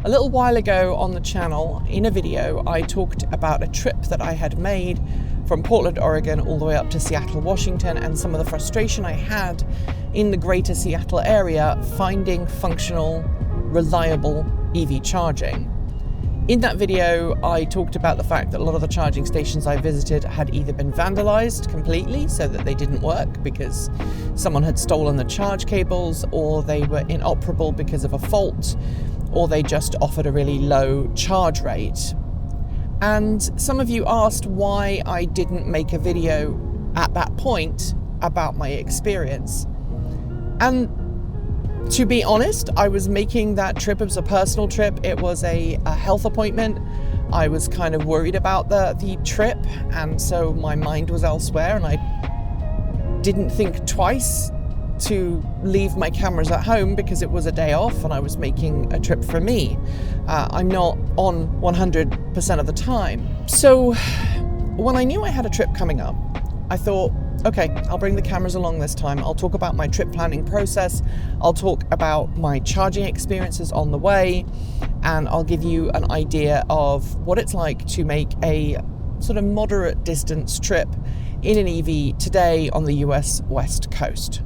A little while ago on the channel, in a video, I talked about a trip that I had made from Portland, Oregon, all the way up to Seattle, Washington, and some of the frustration I had in the greater Seattle area finding functional, reliable EV charging. In that video, I talked about the fact that a lot of the charging stations I visited had either been vandalized completely so that they didn't work because someone had stolen the charge cables, or they were inoperable because of a fault, or they just offered a really low charge rate. And some of you asked why I didn't make a video at that point about my experience. And to be honest, I was making that trip as a personal trip. It was a health appointment. I was kind of worried about the trip, and so my mind was elsewhere, and I didn't think twice to leave my cameras at home because it was a day off and I was making a trip for me. I'm not on 100% of the time. So when I knew I had a trip coming up, I thought, okay, I'll bring the cameras along this time. I'll talk about my trip planning process. I'll talk about my charging experiences on the way, and I'll give you an idea of what it's like to make a sort of moderate distance trip in an EV today on the US West Coast.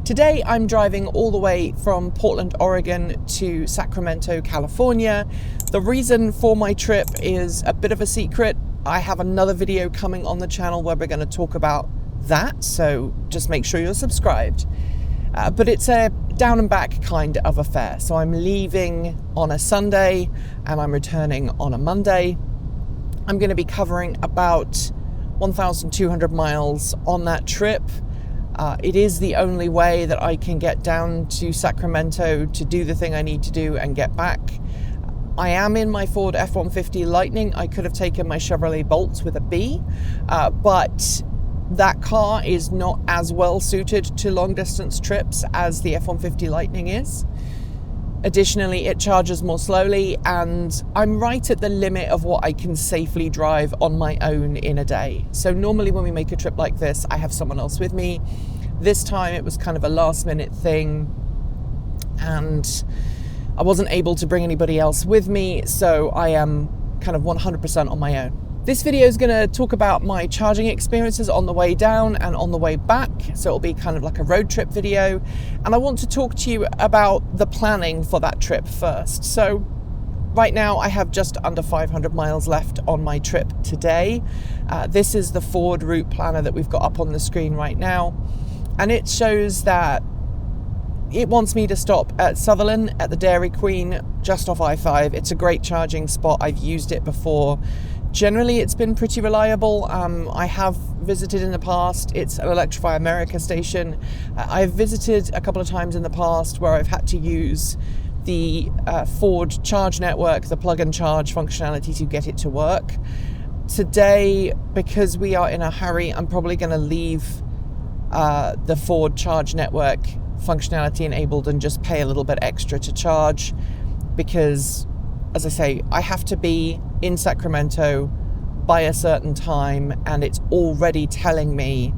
Today I'm driving all the way from Portland, Oregon to Sacramento, California. The reason for my trip is a bit of a secret. I have another video coming on the channel where we're going to talk about that, so just make sure you're subscribed. But it's a down and back kind of affair. So I'm leaving on a Sunday and I'm returning on a Monday. I'm going to be covering about 1,200 miles on that trip. It is the only way that I can get down to Sacramento to do the thing I need to do and get back. I am in my Ford F150 Lightning. I could have taken my Chevrolet Bolt with a B, but that car is not as well suited to long distance trips as the F150 Lightning is. Additionally, it charges more slowly, and I'm right at the limit of what I can safely drive on my own in a day. So normally when we make a trip like this, I have someone else with me. This time it was kind of a last minute thing, and I wasn't able to bring anybody else with me, so I am kind of 100% on my own. This video is going to talk about my charging experiences on the way down and on the way back, so it'll be kind of like a road trip video, and I want to talk to you about the planning for that trip first. So right now I have just under 500 miles left on my trip today. This is the Ford route planner that we've got up on the screen right now, and it shows that it wants me to stop at Sutherland at the Dairy Queen just off I-5. It's a great charging spot. I've used it before. Generally, it's been pretty reliable. I have visited in the past. It's an Electrify America station. I've visited a couple of times in the past where I've had to use the Ford charge network, the plug and charge functionality to get it to work. Today, because we are in a hurry, I'm probably going to leave the Ford charge network functionality enabled and just pay a little bit extra to charge, because, as I say, I have to be in Sacramento by a certain time, and it's already telling me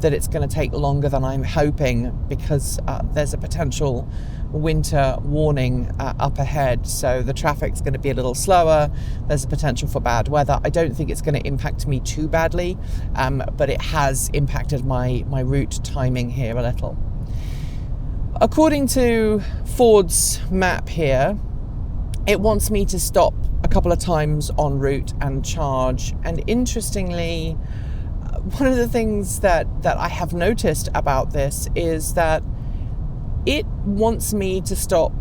that it's going to take longer than I'm hoping because there's a potential winter warning up ahead, so the traffic's going to be a little slower. There's a potential for bad weather. I don't think it's going to impact me too badly, but it has impacted my route timing here a little. According to Ford's map here, it wants me to stop a couple of times en route and charge. And interestingly, one of the things that I have noticed about this is that it wants me to stop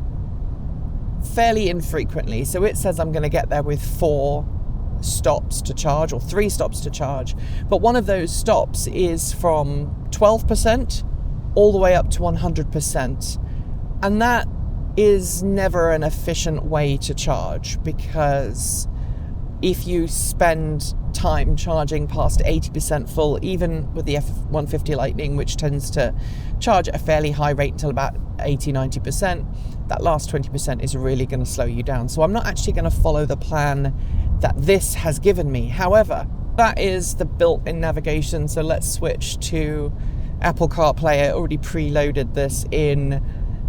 fairly infrequently. So it says I'm going to get there with 4 stops to charge, or 3 stops to charge. But one of those stops is from 12% all the way up to 100%. And that is never an efficient way to charge, because if you spend time charging past 80% full, even with the F150 Lightning, which tends to charge at a fairly high rate until about 80-90%, that last 20% is really going to slow you down. So I'm not actually going to follow the plan that this has given me. However, that is the built-in navigation. So let's switch to Apple CarPlay. I already preloaded this in,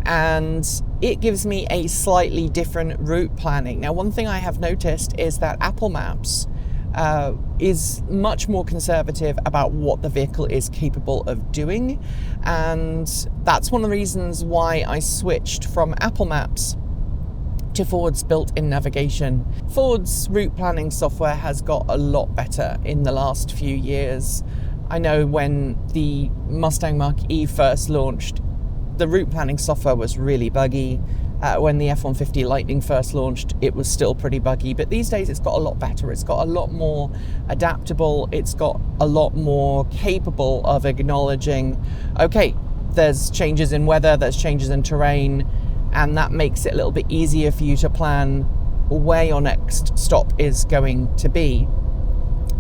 and it gives me a slightly different route planning. Now, one thing I have noticed is that Apple Maps is much more conservative about what the vehicle is capable of doing, and that's one of the reasons why I switched from Apple Maps to Ford's built-in navigation. Ford's route planning software has got a lot better in the last few years. I know when the Mustang Mach-E first launched, the route planning software was really buggy. When the F150 Lightning first launched, it was still pretty buggy, but these days it's got a lot better. It's got a lot more adaptable. It's got a lot more capable of acknowledging, okay, there's changes in weather, there's changes in terrain, and that makes it a little bit easier for you to plan where your next stop is going to be.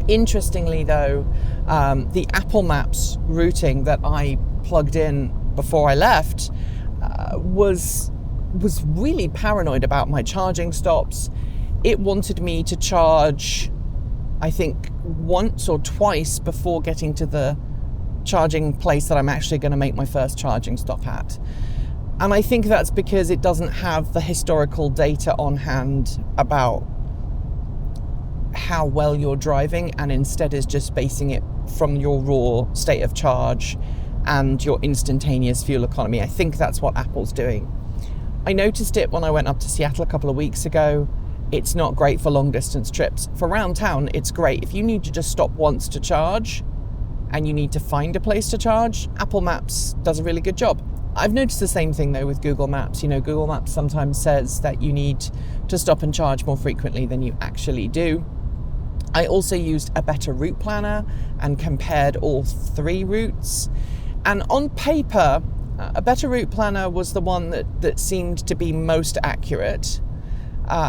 Interestingly though, the Apple Maps routing that I plugged in before I left was really paranoid about my charging stops. It wanted me to charge, I think, once or twice before getting to the charging place that I'm actually going to make my first charging stop at. And I think that's because it doesn't have the historical data on hand about how well you're driving, and instead is just basing it from your raw state of charge and your instantaneous fuel economy. I think that's what Apple's doing. I noticed it when I went up to Seattle a couple of weeks ago. It's not great for long distance trips. For around town, it's great. If you need to just stop once to charge and you need to find a place to charge, Apple Maps does a really good job. I've noticed the same thing though with Google Maps. You know, Google Maps sometimes says that you need to stop and charge more frequently than you actually do. I also used a better route planner and compared all three routes. And on paper, a better route planner was the one that seemed to be most accurate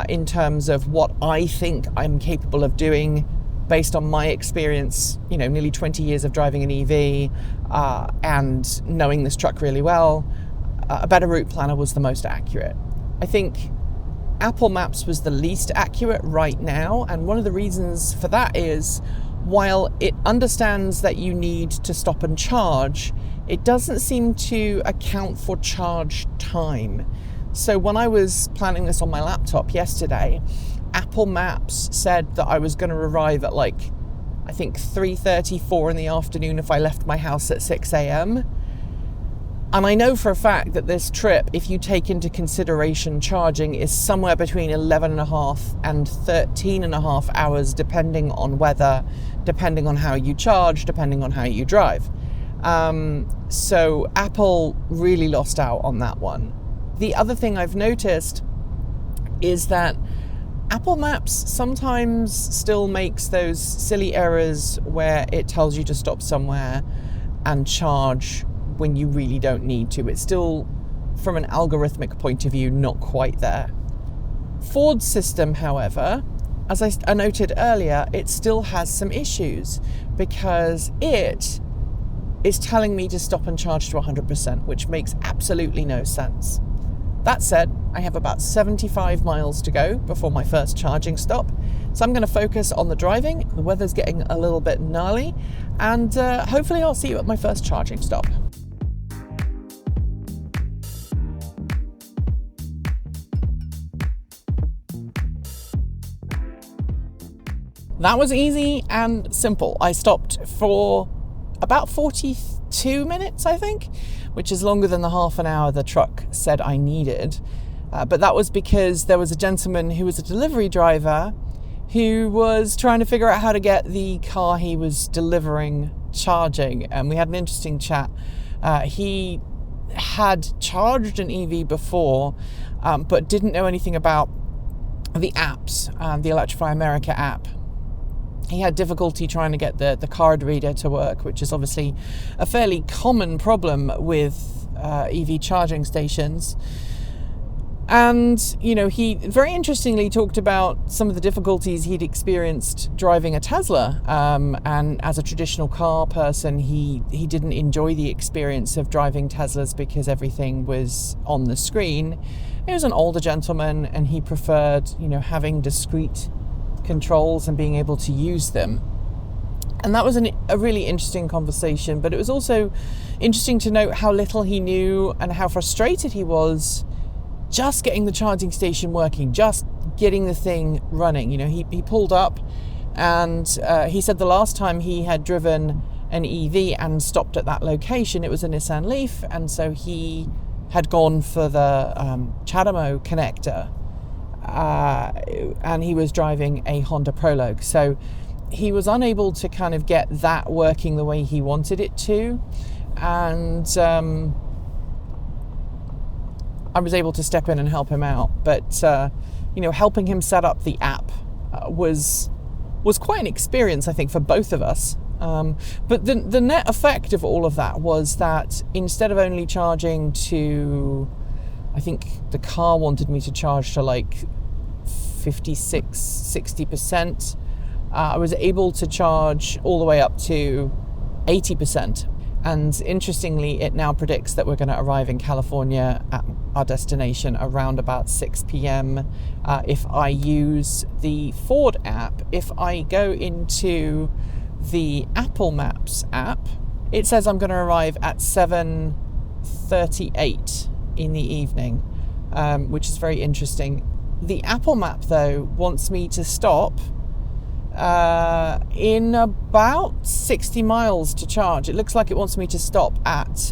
in terms of what I think I'm capable of doing based on my experience, you know, nearly 20 years of driving an EV and knowing this truck really well. A better route planner was the most accurate. I think Apple Maps was the least accurate right now, and one of the reasons for that is while it understands that you need to stop and charge, it doesn't seem to account for charge time. So when I was planning this on my laptop yesterday, Apple Maps said that I was going to arrive at like, I think 3:34 in the afternoon if I left my house at 6 a.m. And I know for a fact that this trip, if you take into consideration charging, is somewhere between 11.5 and 13.5 hours, depending on weather, depending on how you charge, depending on how you drive. So Apple really lost out on that one. The other thing I've noticed is that Apple Maps sometimes still makes those silly errors where it tells you to stop somewhere and charge when you really don't need to. It's still, from an algorithmic point of view, not quite there. Ford's system, however, as I noted earlier, it still has some issues because it is telling me to stop and charge to 100%, which makes absolutely no sense. That said, I have about 75 miles to go before my first charging stop, so I'm going to focus on the driving. The weather's getting a little bit gnarly, and hopefully I'll see you at my first charging stop. That was easy and simple. I stopped for about 42 minutes, I think, which is longer than the half an hour the truck said I needed. But that was because there was a gentleman who was a delivery driver who was trying to figure out how to get the car he was delivering charging. And we had an interesting chat. He had charged an EV before, but didn't know anything about the apps, the Electrify America app. He had difficulty trying to get the card reader to work, which is obviously a fairly common problem with EV charging stations. And, you know, he very interestingly talked about some of the difficulties he'd experienced driving a Tesla. And as a traditional car person, he didn't enjoy the experience of driving Teslas because everything was on the screen. He was an older gentleman and he preferred, you know, having discrete controls and being able to use them. And that was a really interesting conversation, but it was also interesting to note how little he knew and how frustrated he was just getting the charging station working, just getting the thing running. You know, he pulled up and he said the last time he had driven an EV and stopped at that location, it was a Nissan Leaf, and so he had gone for the CHAdeMO connector, and he was driving a Honda Prologue. So he was unable to kind of get that working the way he wanted it to, and I was able to step in and help him out. But you know, helping him set up the app was quite an experience, I think, for both of us. But the net effect of all of that was that instead of only charging to, I think the car wanted me to charge to like 56-60%, I was able to charge all the way up to 80%. And interestingly, it now predicts that we're going to arrive in California at our destination around about 6 p.m. If I use the Ford app, if I go into the Apple Maps app, it says I'm going to arrive at 7:38 in the evening, which is very interesting. The Apple Map, though, wants me to stop in about 60 miles to charge. It looks like it wants me to stop at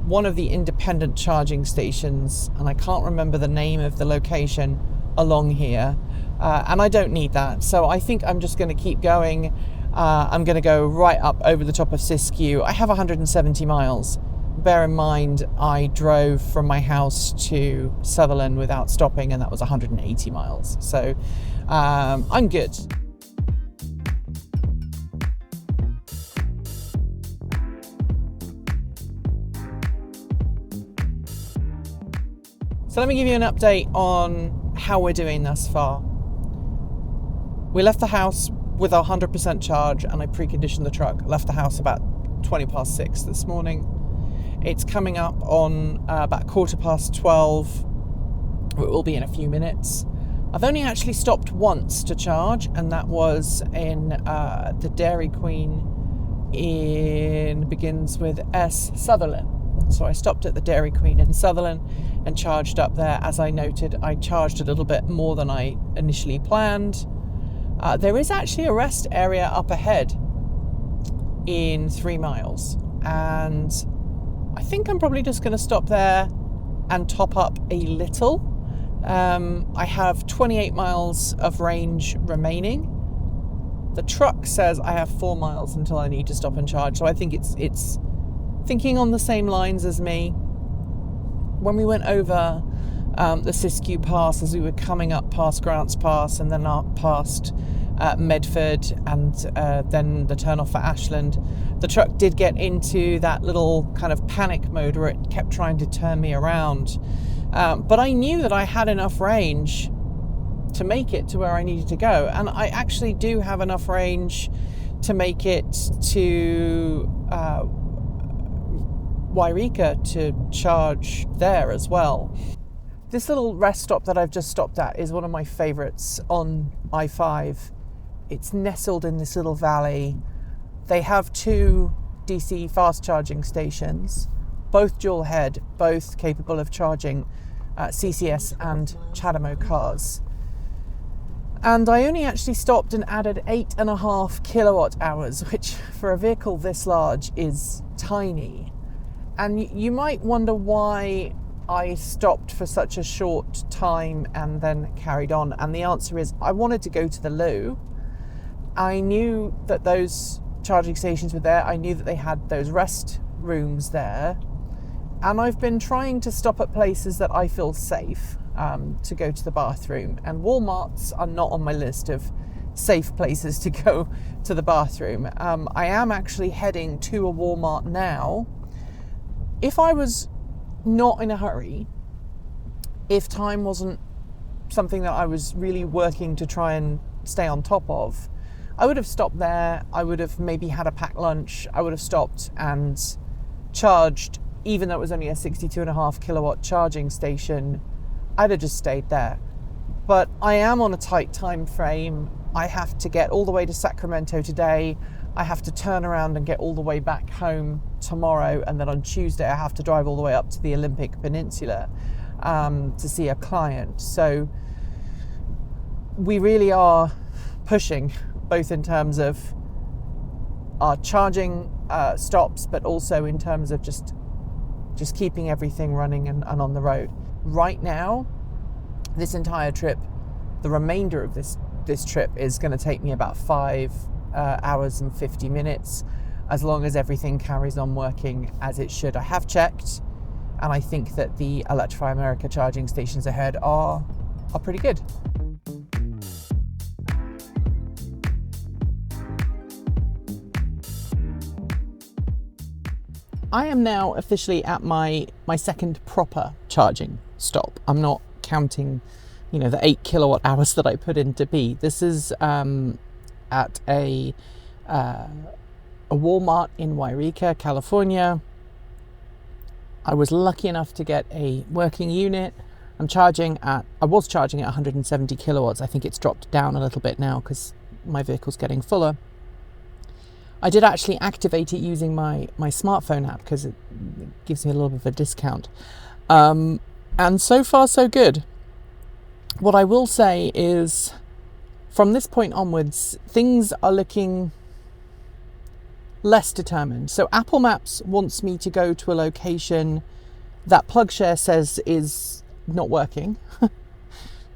one of the independent charging stations, and I can't remember the name of the location along here, and I don't need that, so I think I'm just going to keep going. I'm going to go right up over the top of Sisku. I have 170 miles. Bear in mind, I drove from my house to Sutherland without stopping, and that was 180 miles. So I'm good. So let me give you an update on how we're doing thus far. We left the house with our 100% charge, and I preconditioned the truck. Left the house about 20 past 6 this morning. It's coming up on about 12:15. It will be in a few minutes. I've only actually stopped once to charge, and that was in the Dairy Queen begins with S, Sutherland. So I stopped at the Dairy Queen in Sutherland and charged up there. As I noted, I charged a little bit more than I initially planned. There is actually a rest area up ahead in 3 miles, and I think I'm probably just going to stop there and top up a little. I have 28 miles of range remaining. The truck says I have 4 miles until I need to stop and charge, so I think it's thinking on the same lines as me. When we went over the Sisku Pass, as we were coming up past Grants Pass and then up past Medford and then the turn off for Ashland, the truck did get into that little kind of panic mode where it kept trying to turn me around. But I knew that I had enough range to make it to where I needed to go. And I actually do have enough range to make it to Yreka to charge there as well. This little rest stop that I've just stopped at is one of my favourites on I-5. It's nestled in this little valley. They have 2 DC fast charging stations, both dual head, both capable of charging CCS and CHAdeMO cars. And I only actually stopped and added 8.5 kilowatt hours, which for a vehicle this large is tiny. And you might wonder why I stopped for such a short time and then carried on. And the answer is I wanted to go to the loo. I knew that those charging stations were there. I knew that they had those rest rooms there. And I've been trying to stop at places that I feel safe to go to the bathroom. And Walmarts are not on my list of safe places to go to the bathroom. I am actually heading to a Walmart now. If I was not in a hurry, if time wasn't something that I was really working to try and stay on top of, I would have stopped there. I would have maybe had a packed lunch. I would have stopped and charged, even though it was only a 62.5 kilowatt charging station. I'd have just stayed there. but I am on a tight time frame. I have to get all the way to Sacramento today. I have to turn around and get all the way back home tomorrow, and then on Tuesday I have to drive all the way up to the Olympic Peninsula to see a client. So we really are pushing, both in terms of our charging stops, but also in terms of just keeping everything running and on the road. Right now, this entire trip, the remainder of this trip is going to take me about 5 hours and 50 minutes, as long as everything carries on working as it should. I have checked, and I think that the Electrify America charging stations ahead are pretty good. I am now officially at my second proper charging stop. I'm not counting, the 8 kilowatt hours that I put into B. This is at a Walmart in Yreka, California. I was lucky enough to get a working unit. I was charging at 170 kilowatts. I think it's dropped down a little bit now because my vehicle's getting fuller. I did actually activate it using my smartphone app because it gives me a little bit of a discount. And so far, so good. What I will say is, from this point onwards, things are looking less determined. So Apple Maps wants me to go to a location that PlugShare says is not working.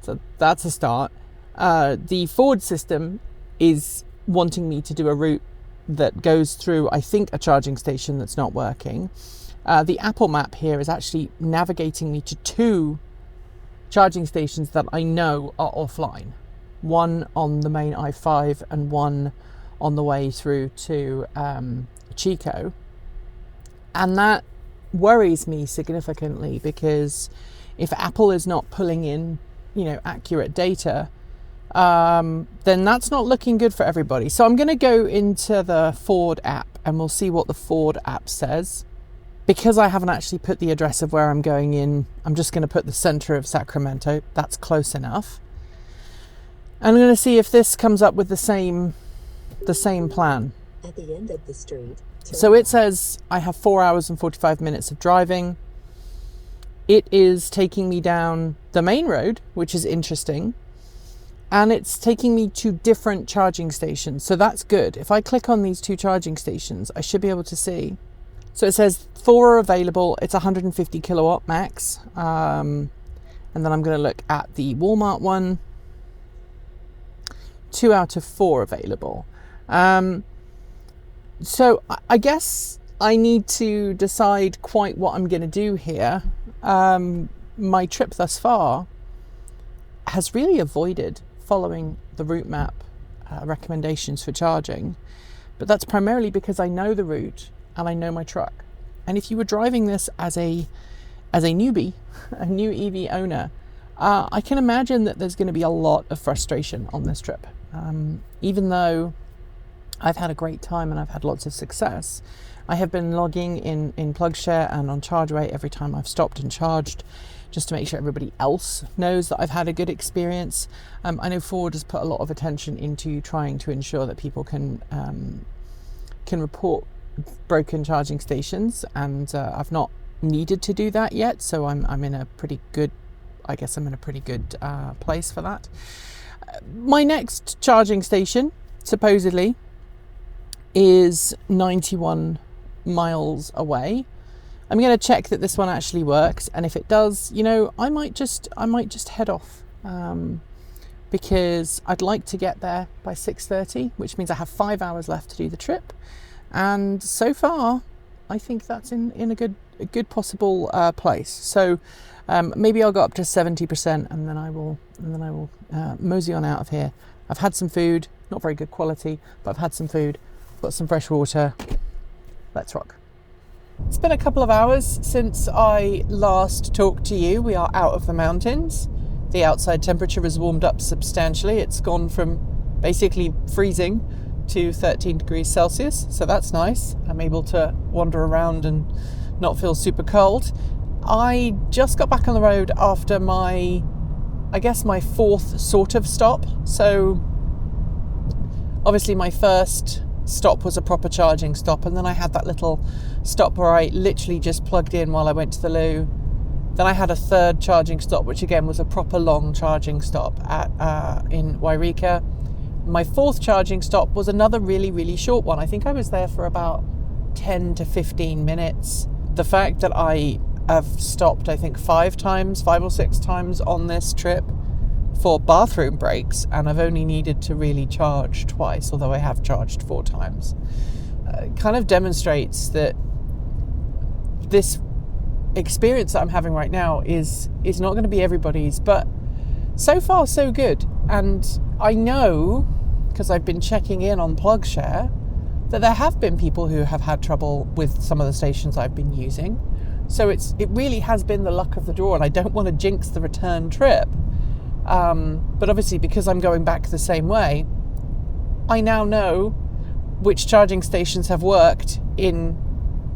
So that's a start. The Ford system is wanting me to do a route that goes through, I think, a charging station that's not working. The Apple Map here is actually navigating me to 2 charging stations that I know are offline. One on the main I-5 and one on the way through to Chico. And that worries me significantly, because if Apple is not pulling in, accurate data, then that's not looking good for everybody. So I'm going to go into the Ford app and we'll see what the Ford app says. Because I haven't actually put the address of where I'm going in, I'm just going to put the center of Sacramento. That's close enough. I'm going to see if this comes up with the same plan. At the end of the street. So it says I have 4 hours and 45 minutes of driving. It is taking me down the main road, which is interesting. And it's taking me to different charging stations. So that's good. If I click on these 2 charging stations, I should be able to see. So it says 4 are available. It's 150 kilowatt max. And then I'm going to look at the Walmart one. 2 out of 4 available. So I guess I need to decide quite what I'm going to do here. My trip thus far has really avoided following the route map recommendations for charging, but that's primarily because I know the route and I know my truck. And if you were driving this as a newbie, a new EV owner, I can imagine that there's going to be a lot of frustration on this trip. Even though I've had a great time and I've had lots of success, I have been logging in PlugShare and on ChargeWay every time I've stopped and charged, just to make sure everybody else knows that I've had a good experience. I know Ford has put a lot of attention into trying to ensure that people can report broken charging stations, and I've not needed to do that yet, so I'm in a pretty good, place for that. My next charging station, supposedly, is 91 miles away. I'm going to check that this one actually works, and if it does, I might just head off, because I'd like to get there by 6:30, which means I have 5 hours left to do the trip. And so far, I think that's in a good possible place. So maybe I'll go up to 70%, and then I will mosey on out of here. I've had some food, not very good quality, but I've had some food, got some fresh water. Let's rock. It's been a couple of hours since I last talked to you. We are out of the mountains. The outside temperature has warmed up substantially. It's gone from basically freezing to 13 degrees Celsius, so that's nice. I'm able to wander around and not feel super cold. I just got back on the road after my I guess, my fourth sort of stop. So obviously my first stop was a proper charging stop, and then I had that little stop where I literally just plugged in while I went to the loo. Then I had a third charging stop, which again was a proper long charging stop in Yreka. My fourth charging stop was another really, really short one. I think I was there for about 10 to 15 minutes. The fact that I have stopped, I think, 5 or 6 times on this trip for bathroom breaks, and I've only needed to really charge twice, although I have charged 4 times, kind of demonstrates that this experience that I'm having right now is not going to be everybody's, but so far so good. And I know, because I've been checking in on PlugShare, that there have been people who have had trouble with some of the stations I've been using. So it really has been the luck of the draw, and I don't want to jinx the return trip. But obviously, because I'm going back the same way, I now know which charging stations have worked in,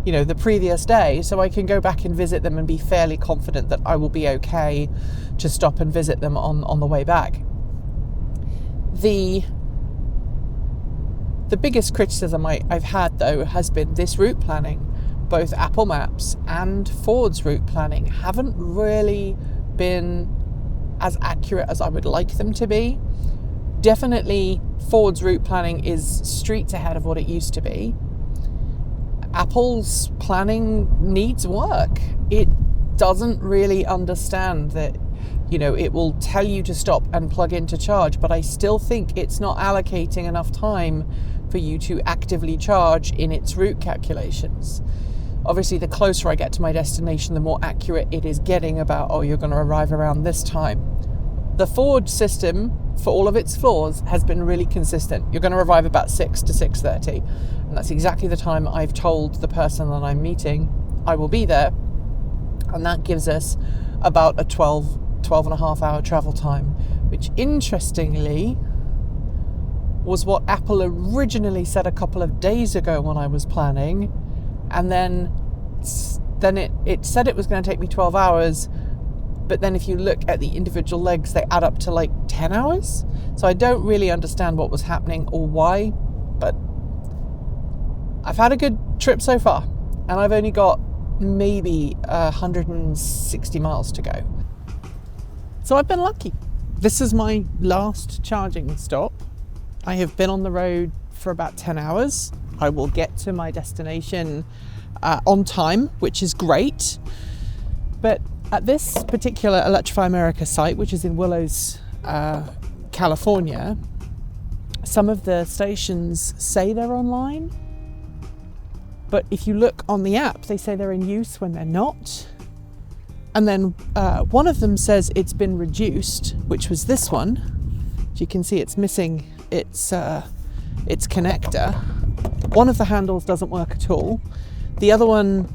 the previous day, so I can go back and visit them and be fairly confident that I will be okay to stop and visit them on the way back. The biggest criticism I've had, though, has been this route planning. Both Apple Maps and Ford's route planning haven't really been as accurate as I would like them to be. Definitely Ford's route planning is streets ahead of what it used to be. Apple's planning needs work. It doesn't really understand that, it will tell you to stop and plug in to charge, but I still think it's not allocating enough time for you to actively charge in its route calculations. Obviously, the closer I get to my destination, the more accurate it is getting about, you're going to arrive around this time. The Ford system, for all of its flaws, has been really consistent. You're going to arrive about 6 to 6:30. And that's exactly the time I've told the person that I'm meeting I will be there. And that gives us about a 12 and a half hour travel time, which interestingly was what Apple originally said a couple of days ago when I was planning. And then it said it was going to take me 12 hours. But then if you look at the individual legs, they add up to like 10 hours. So I don't really understand what was happening or why. But I've had a good trip so far. And I've only got maybe 160 miles to go. So I've been lucky. This is my last charging stop. I have been on the road for about 10 hours. I will get to my destination on time, which is great. But at this particular Electrify America site, which is in Willows, California, some of the stations say they're online. But if you look on the app, they say they're in use when they're not. And then one of them says it's been reduced, which was this one. As you can see, it's missing its connector. One of the handles doesn't work at all. The other one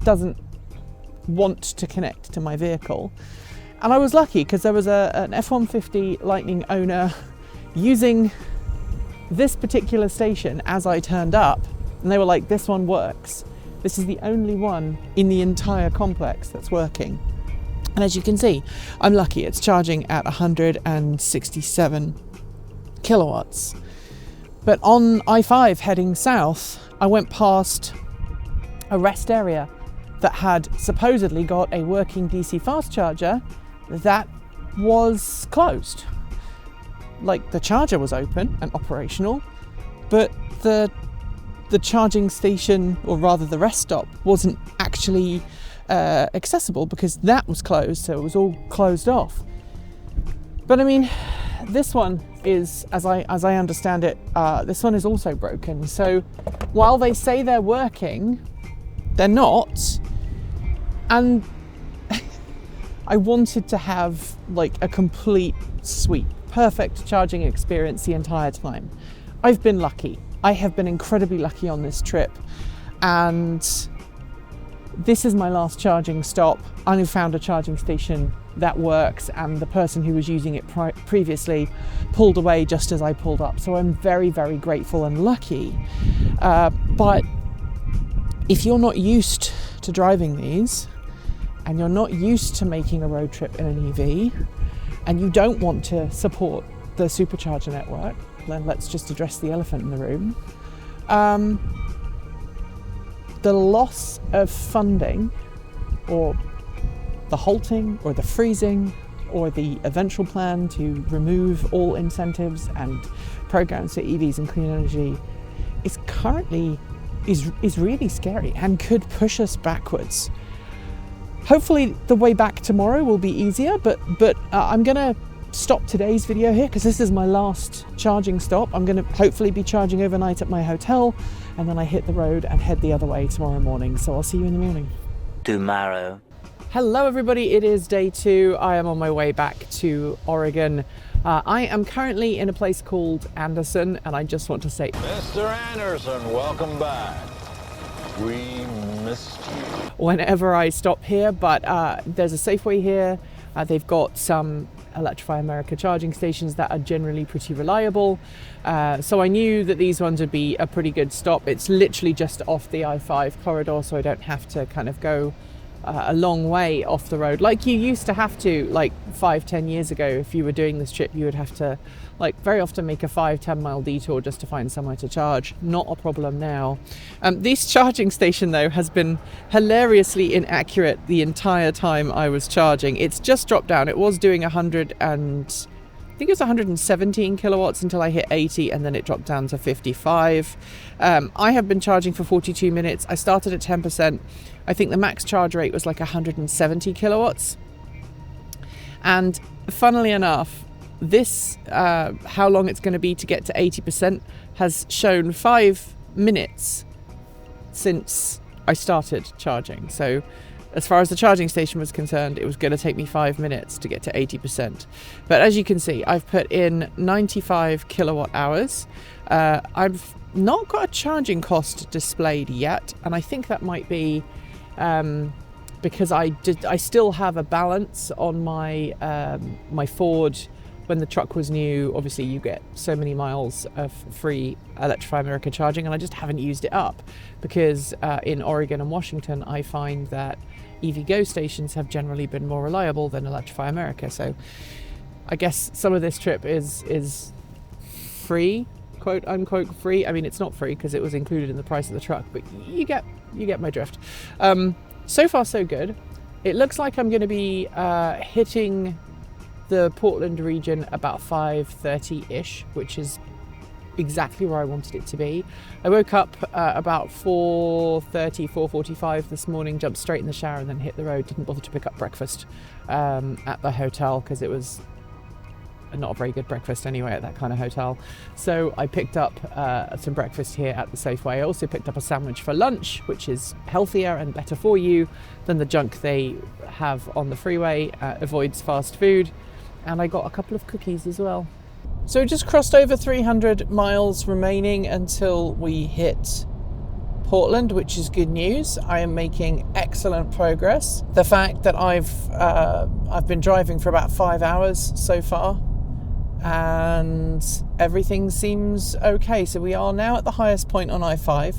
doesn't want to connect to my vehicle. And I was lucky because there was an F150 Lightning owner using this particular station as I turned up. And they were like, this one works. This is the only one in the entire complex that's working. And as you can see, I'm lucky. It's charging at 167 kilowatts. But on I-5 heading south, I went past a rest area that had supposedly got a working DC fast charger that was closed. Like, the charger was open and operational, but the charging station, or rather the rest stop, wasn't actually accessible because that was closed, so it was all closed off. But I mean, this one is, as I understand it, this one is also broken. So while they say they're working, they're not. And I wanted to have like a complete, sweet, perfect charging experience the entire time. I've been lucky. I have been incredibly lucky on this trip, and this is my last charging stop. I found a charging station that works, and the person who was using it previously pulled away just as I pulled up. So I'm very, very grateful and lucky. But if you're not used to driving these, and you're not used to making a road trip in an EV, and you don't want to support the supercharger network, then let's just address the elephant in the room. The loss of funding, or the halting, or the freezing, or the eventual plan to remove all incentives and programs for EVs and clean energy is currently is really scary and could push us backwards. Hopefully the way back tomorrow will be easier, but I'm gonna stop today's video here because this is my last charging stop. I'm gonna hopefully be charging overnight at my hotel, and then I hit the road and head the other way tomorrow morning. So I'll see you in the morning. Tomorrow. Hello everybody, it is day 2. I am on my way back to Oregon. I am currently in a place called Anderson, and I just want to say, Mr. Anderson, welcome back. We missed you. Whenever I stop here, but there's a Safeway here. They've got some Electrify America charging stations that are generally pretty reliable. So I knew that these ones would be a pretty good stop. It's literally just off the I-5 corridor, so I don't have to kind of go a long way off the road like you used to have to, like 5-10 years ago. If you were doing this trip, you would have to like very often make a 5-10 mile detour just to find somewhere to charge. Not a problem now. This charging station though has been hilariously inaccurate the entire time I was charging. It's just dropped down. It was doing 117 kilowatts until I hit 80, and then it dropped down to 55. I have been charging for 42 minutes. I started at 10%. I think the max charge rate was like 170 kilowatts. And funnily enough, this, how long it's going to be to get to 80% has shown 5 minutes since I started charging. So as far as the charging station was concerned, it was going to take me 5 minutes to get to 80%. But as you can see, I've put in 95 kilowatt hours. I've not got a charging cost displayed yet, and I think that might be because I still have a balance on my my Ford. When the truck was new, obviously you get so many miles of free Electrify America charging, and I just haven't used it up because in Oregon and Washington I find that EVgo stations have generally been more reliable than Electrify America. So I guess some of this trip is free, quote unquote free. I mean, it's not free because it was included in the price of the truck, but you get my drift. So far so good. It looks like I'm going to be hitting the Portland region about 5:30-ish, which is exactly where I wanted it to be. I woke up about 4:30, 4:45 this morning, jumped straight in the shower and then hit the road. Didn't bother to pick up breakfast at the hotel because it was not a very good breakfast anyway at that kind of hotel. So I picked up some breakfast here at the Safeway. I also picked up a sandwich for lunch, which is healthier and better for you than the junk they have on the freeway. Avoids fast food. And I got a couple of cookies as well. So we just crossed over 300 miles remaining until we hit Portland, which is good news. I am making excellent progress. The fact that I've been driving for about 5 hours so far, and everything seems okay. So we are now at the highest point on I-5,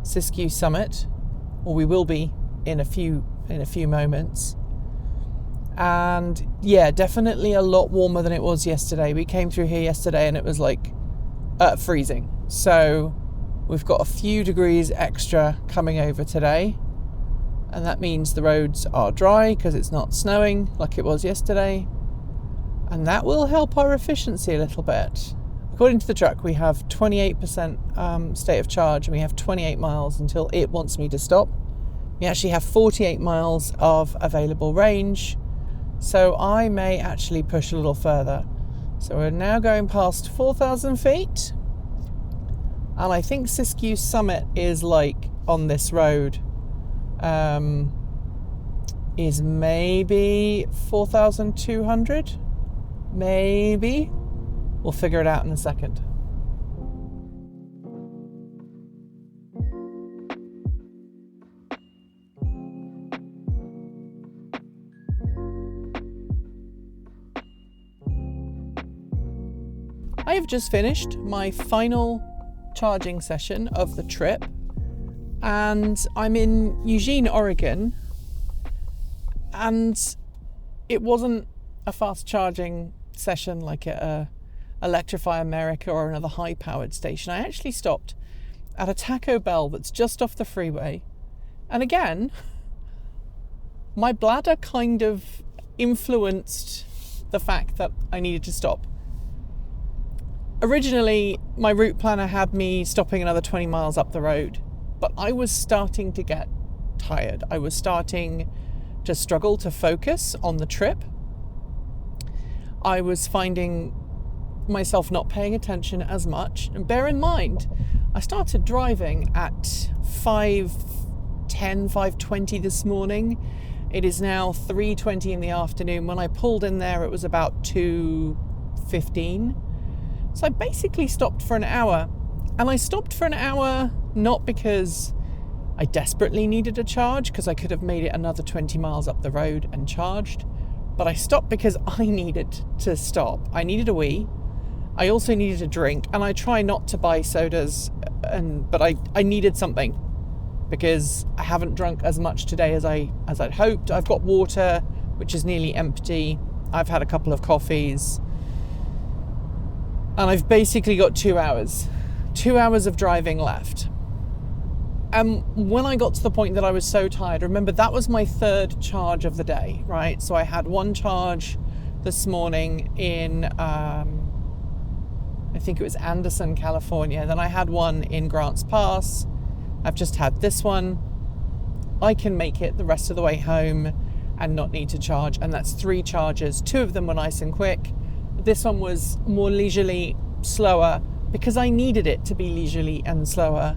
Sisku Summit, or we will be in a few moments. And yeah, definitely a lot warmer than it was yesterday. We came through here yesterday and it was like freezing. So we've got a few degrees extra coming over today. And that means the roads are dry because it's not snowing like it was yesterday. And that will help our efficiency a little bit. According to the truck, we have 28% state of charge, and we have 28 miles until it wants me to stop. We actually have 48 miles of available range. So I may actually push a little further. So we're now going past 4,000 feet. And I think Sisku Summit is like on this road. Is maybe 4,200? Maybe. We'll figure it out in a second. I have just finished my final charging session of the trip, and I'm in Eugene, Oregon, and it wasn't a fast charging session like at a Electrify America or another high-powered station. I actually stopped at a Taco Bell that's just off the freeway. And again, my bladder kind of influenced the fact that I needed to stop. Originally, my route planner had me stopping another 20 miles up the road, but I was starting to get tired. I was starting to struggle to focus on the trip. I was finding myself not paying attention as much. And bear in mind, I started driving at 5:10, 5:20 this morning. It is now 3:20 in the afternoon. When I pulled in there, it was about 2:15. So I basically stopped for an hour. And I stopped for an hour not because I desperately needed a charge, because I could have made it another 20 miles up the road and charged. But I stopped because I needed to stop. I needed a wee. I also needed a drink. And I try not to buy sodas, but I needed something because I haven't drunk as much today as I'd hoped. I've got water, which is nearly empty. I've had a couple of coffees. And I've basically got 2 hours. 2 hours of driving left. And when I got to the point that I was so tired, remember that was my third charge of the day, right? So I had one charge this morning in, I think it was Anderson, California. Then I had one in Grants Pass. I've just had this one. I can make it the rest of the way home and not need to charge. And that's 3 charges. 2 of them were nice and quick. This one was more leisurely, slower, because I needed it to be leisurely and slower.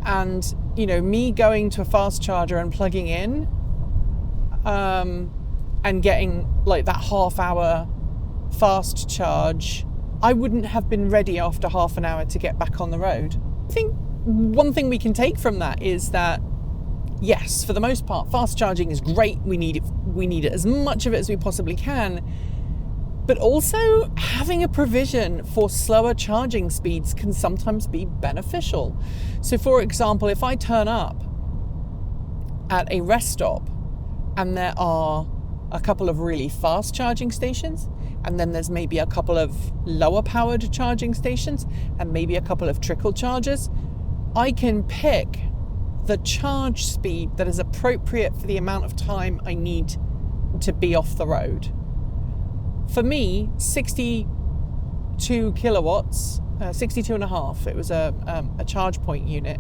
And, you know, me going to a fast charger and plugging in and getting like that half-hour fast charge, I wouldn't have been ready after half an hour to get back on the road. I think one thing we can take from that is that, yes, for the most part, fast charging is great. We need it as much of it as we possibly can. But also having a provision for slower charging speeds can sometimes be beneficial. So for example, if I turn up at a rest stop and there are a couple of really fast charging stations, and then there's maybe a couple of lower powered charging stations and maybe a couple of trickle chargers, I can pick the charge speed that is appropriate for the amount of time I need to be off the road. For me, 62 kilowatts, 62 and a half, it was a charge point unit.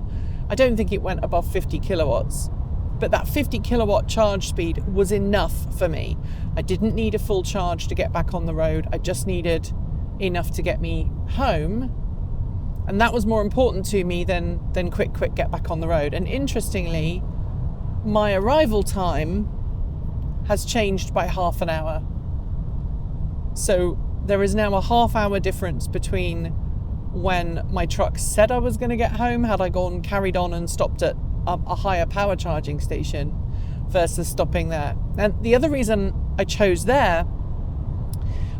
I don't think it went above 50 kilowatts, but that 50 kilowatt charge speed was enough for me. I didn't need a full charge to get back on the road. I just needed enough to get me home. And that was more important to me than quick get back on the road. And interestingly, my arrival time has changed by half an hour. So there is now a half-hour difference between when my truck said I was going to get home, had I carried on and stopped at a higher power charging station, versus stopping there. And the other reason I chose there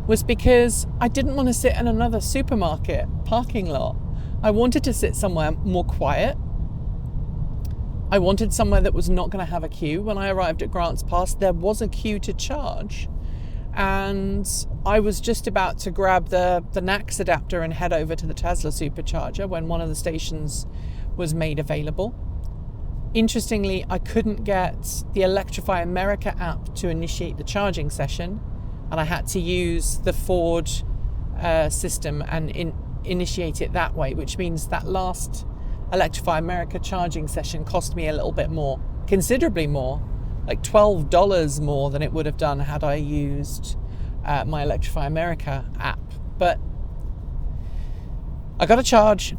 was because I didn't want to sit in another supermarket parking lot. I wanted to sit somewhere more quiet. I wanted somewhere that was not going to have a queue. When I arrived at Grants Pass, there was a queue to charge. And I was just about to grab the NACS adapter and head over to the Tesla supercharger when one of the stations was made available. Interestingly, I couldn't get the Electrify America app to initiate the charging session, and I had to use the Ford system and initiate it that way, which means that last Electrify America charging session cost me a little bit more, considerably more. Like $12 more than it would have done had I used my Electrify America app. But I got a charge.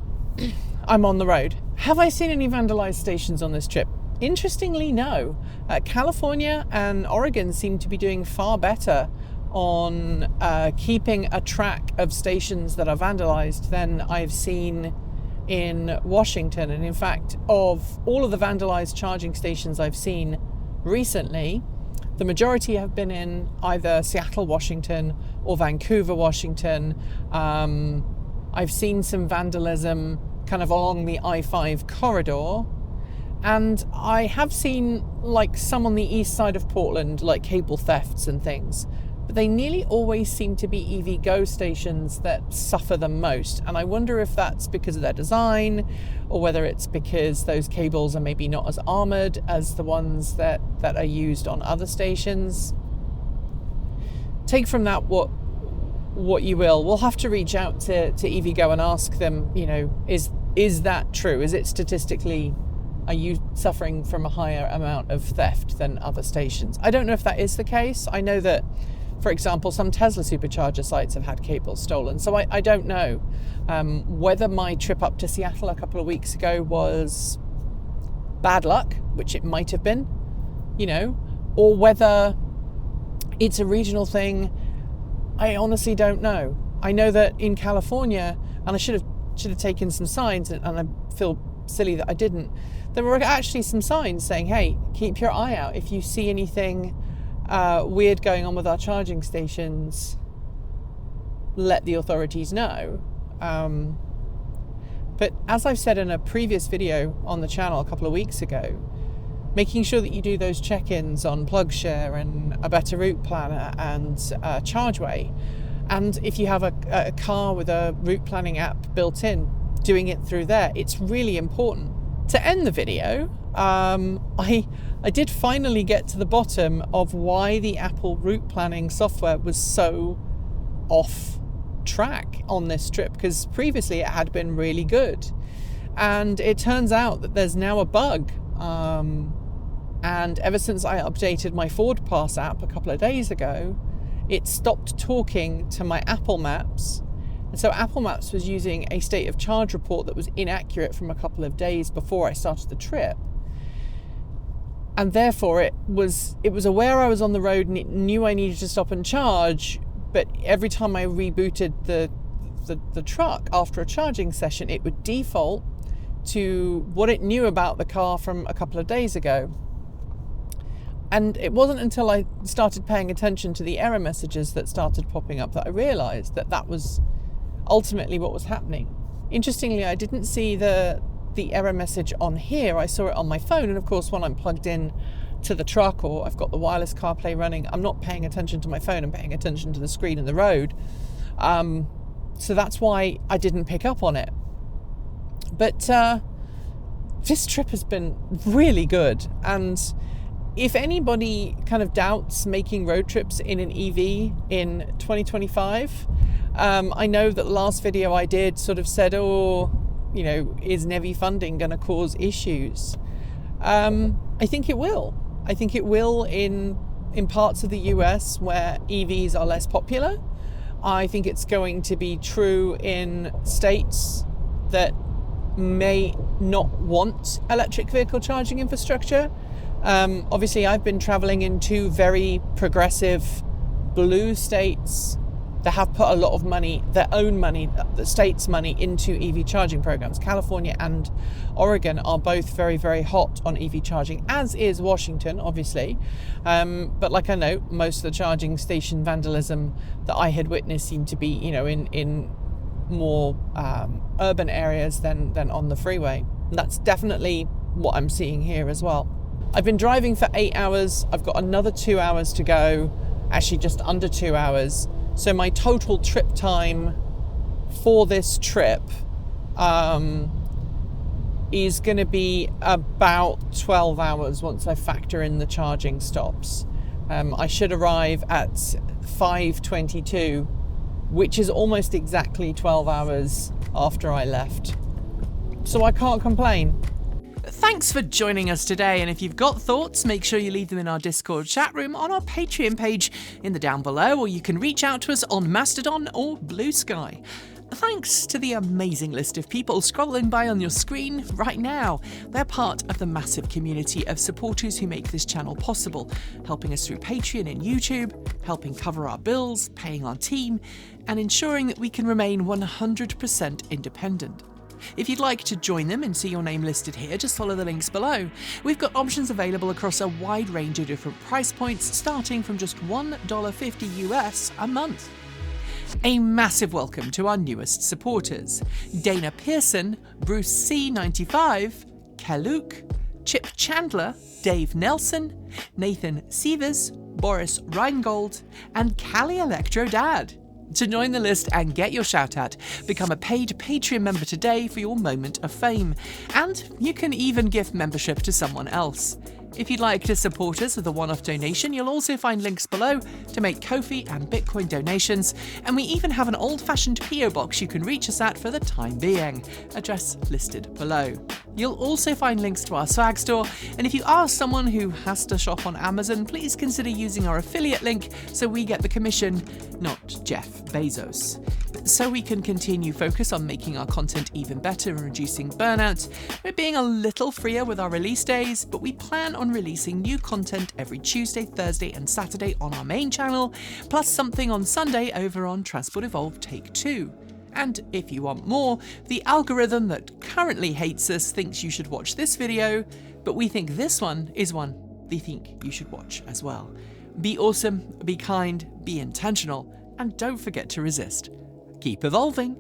I'm on the road. Have I seen any vandalized stations on this trip? Interestingly, no. California and Oregon seem to be doing far better on keeping a track of stations that are vandalized than I've seen in Washington. And in fact, of all of the vandalized charging stations I've seen recently, the majority have been in either Seattle, Washington or Vancouver, Washington. I've seen some vandalism kind of along the I-5 corridor, and I have seen like some on the east side of Portland, like cable thefts and things. but they nearly always seem to be EV Go stations that suffer the most. And I wonder if that's because of their design, or whether it's because those cables are maybe not as armoured as the ones that are used on other stations. Take from that what you will. We'll have to reach out to EV Go and ask them, you know, is that true? Is it statistically, are you suffering from a higher amount of theft than other stations? I don't know if that is the case. I know that, for example, some Tesla supercharger sites have had cables stolen. So I don't know whether my trip up to Seattle a couple of weeks ago was bad luck, which it might have been, you know, or whether it's a regional thing. I honestly don't know. I know that in California, and I should have taken some signs, and I feel silly that I didn't. There were actually some signs saying, hey, keep your eye out. If you see anything weird going on with our charging stations, let the authorities know. But as I've said in a previous video on the channel a couple of weeks ago, making sure that you do those check-ins on PlugShare and a better route planner and ChargeWay. And if you have a car with a route planning app built in, doing it through there, it's really important. To end the video, I did finally get to the bottom of why the Apple route planning software was so off track on this trip, because previously it had been really good. And it turns out that there's now a bug. And ever since I updated my Ford Pass app a couple of days ago, it stopped talking to my Apple Maps. And so Apple Maps was using a state of charge report that was inaccurate from a couple of days before I started the trip. And therefore it was aware I was on the road and it knew I needed to stop and charge, but every time I rebooted the truck after a charging session, it would default to what it knew about the car from a couple of days ago. And it wasn't until I started paying attention to the error messages that started popping up that I realized that that was ultimately what was happening. Interestingly, I didn't see the error message on here. I saw it on my phone, and of course when I'm plugged in to the truck or I've got the wireless CarPlay running, I'm not paying attention to my phone, I'm paying attention to the screen and the road. So that's why I didn't pick up on it. But this trip has been really good, and if anybody kind of doubts making road trips in an EV in 2025, I know that the last video I did sort of said, oh, you know, is NEVI funding going to cause issues? I think it will. I think it will in parts of the US where EVs are less popular. I think it's going to be true in states that may not want electric vehicle charging infrastructure. Obviously, I've been traveling in two very progressive blue states that have put a lot of money, their own money, the state's money, into EV charging programs. California and Oregon are both very, very hot on EV charging, as is Washington, obviously. But like I know, most of the charging station vandalism that I had witnessed seemed to be, you know, in more urban areas than on the freeway. And that's definitely what I'm seeing here as well. I've been driving for 8 hours. I've got another 2 hours to go, actually just under 2 hours. So my total trip time for this trip is going to be about 12 hours once I factor in the charging stops. I should arrive at 5:22, which is almost exactly 12 hours after I left. So I can't complain. Thanks for joining us today, and if you've got thoughts, make sure you leave them in our Discord chat room on our Patreon page in the down below, or you can reach out to us on Mastodon or Blue Sky. Thanks to the amazing list of people scrolling by on your screen right now. They're part of the massive community of supporters who make this channel possible, helping us through Patreon and YouTube, helping cover our bills, paying our team, and ensuring that we can remain 100% independent. If you'd like to join them and see your name listed here, just follow the links below. We've got options available across a wide range of different price points, starting from just $1.50 US a month. A massive welcome to our newest supporters: Dana Pearson, Bruce C95, Kaluk, Chip Chandler, Dave Nelson, Nathan Sievers, Boris Reingold, and Callie Electro Dad. To join the list and get your shout out, become a paid Patreon member today for your moment of fame. And you can even gift membership to someone else. If you'd like to support us with a one-off donation, you'll also find links below to make Ko-fi and Bitcoin donations, and we even have an old-fashioned PO box you can reach us at for the time being, address listed below. You'll also find links to our swag store, and if you are someone who has to shop on Amazon, please consider using our affiliate link so we get the commission, not Jeff Bezos. So we can continue focus on making our content even better and reducing burnout. We're being a little freer with our release days, but we plan on releasing new content every Tuesday, Thursday and Saturday on our main channel, plus something on Sunday over on Transport Evolved Take 2. And if you want more, the algorithm that currently hates us thinks you should watch this video, but we think this one is one they think you should watch as well. Be awesome, be kind, be intentional, and don't forget to resist. Keep evolving.